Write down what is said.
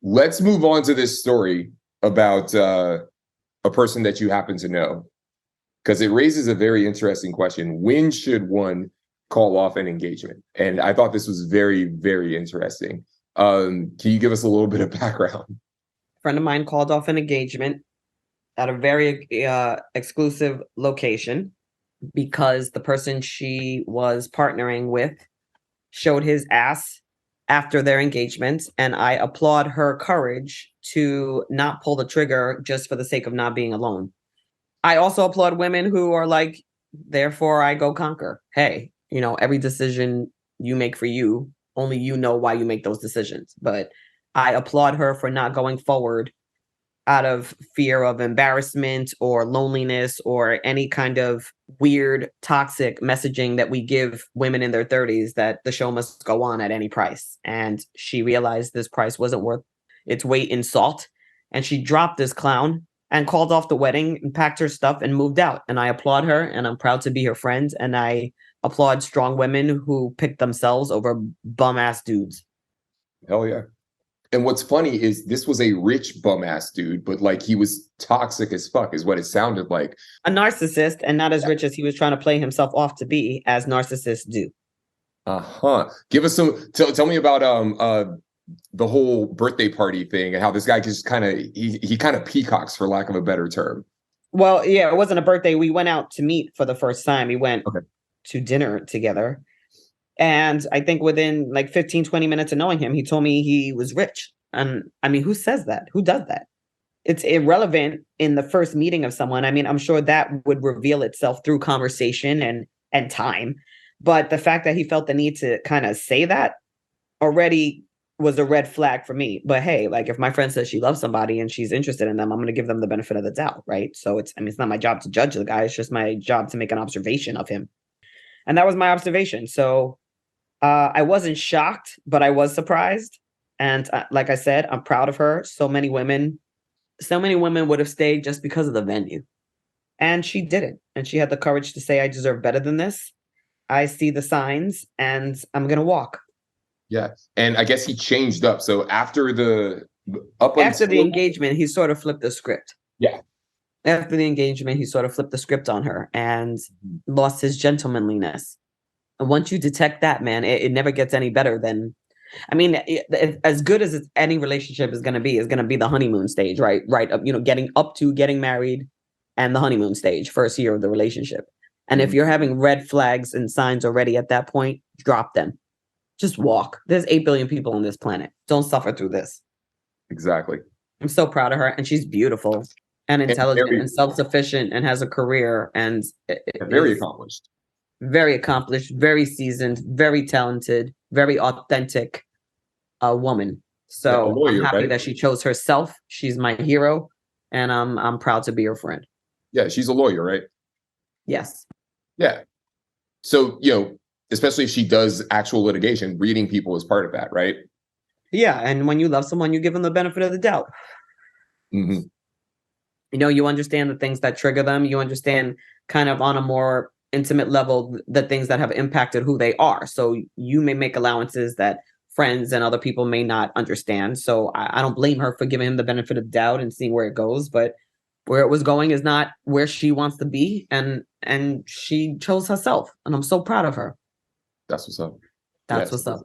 let's move on to this story about a person that you happen to know, because it raises a very interesting question. When should one call off an engagement? And I thought this was very, very interesting. Can you give us a little bit of background? A friend of mine called off an engagement at a very exclusive location because the person she was partnering with showed his ass after their engagement, and I applaud her courage to not pull the trigger just for the sake of not being alone. I also applaud women who are like, therefore I go conquer. Hey, every decision you make for you, only you know why you make those decisions. But I applaud her for not going forward out of fear of embarrassment or loneliness or any kind of weird toxic messaging that we give women in their 30s, that the show must go on at any price. And she realized this price wasn't worth its weight in salt, and she dropped this clown and called off the wedding and packed her stuff and moved out. And I applaud her, and I'm proud to be her friend, and I applaud strong women who pick themselves over bum ass dudes. Hell yeah. And what's funny is this was a rich bum ass dude, but like he was toxic as fuck, is what it sounded like. A narcissist, and not as rich as he was trying to play himself off to be, as narcissists do. Give us some. Tell me about the whole birthday party thing and how this guy just kind of he kind of peacocks, for lack of a better term. Well, yeah, it wasn't a birthday. We went out to meet for the first time. We went to dinner together. And I think within like 15, 20 minutes of knowing him, he told me he was rich. And I mean, who says that? Who does that? It's irrelevant in the first meeting of someone. I mean, I'm sure that would reveal itself through conversation and time. But the fact that he felt the need to kind of say that already was a red flag for me. But hey, like if my friend says she loves somebody and she's interested in them, I'm going to give them the benefit of the doubt, right? So it's not my job to judge the guy. It's just my job to make an observation of him. And that was my observation. So I wasn't shocked, but I was surprised. And like I said, I'm proud of her. So many women would have stayed just because of the venue. And she didn't. And she had the courage to say, I deserve better than this. I see the signs and I'm going to walk. Yeah. And I guess he changed up. So after the engagement, he sort of flipped the script. Yeah. After the engagement, he sort of flipped the script on her and lost his gentlemanliness. And once you detect that, man, it never gets any better than, I mean, as good as any relationship is going to be the honeymoon stage, right? Right. Getting up to getting married and the honeymoon stage, first year of the relationship. And if you're having red flags and signs already at that point, drop them. Just walk. There's 8 billion people on this planet. Don't suffer through this. Exactly. I'm so proud of her. And she's beautiful and intelligent and self-sufficient and has a career and very accomplished. Very accomplished, very seasoned, very talented, very authentic woman. So yeah, lawyer, I'm happy that she chose herself. She's my hero, and I'm proud to be her friend. Yeah, she's a lawyer, right? Yes. Yeah. So, especially if she does actual litigation, reading people is part of that, right? Yeah, and when you love someone, you give them the benefit of the doubt. Mm-hmm. You understand the things that trigger them. You understand kind of on a more intimate level the things that have impacted who they are. So you may make allowances that friends and other people may not understand. So I don't blame her for giving him the benefit of the doubt and seeing where it goes. But where it was going is not where she wants to be, and she chose herself, and I'm so proud of her. That's what's up. That's what's up.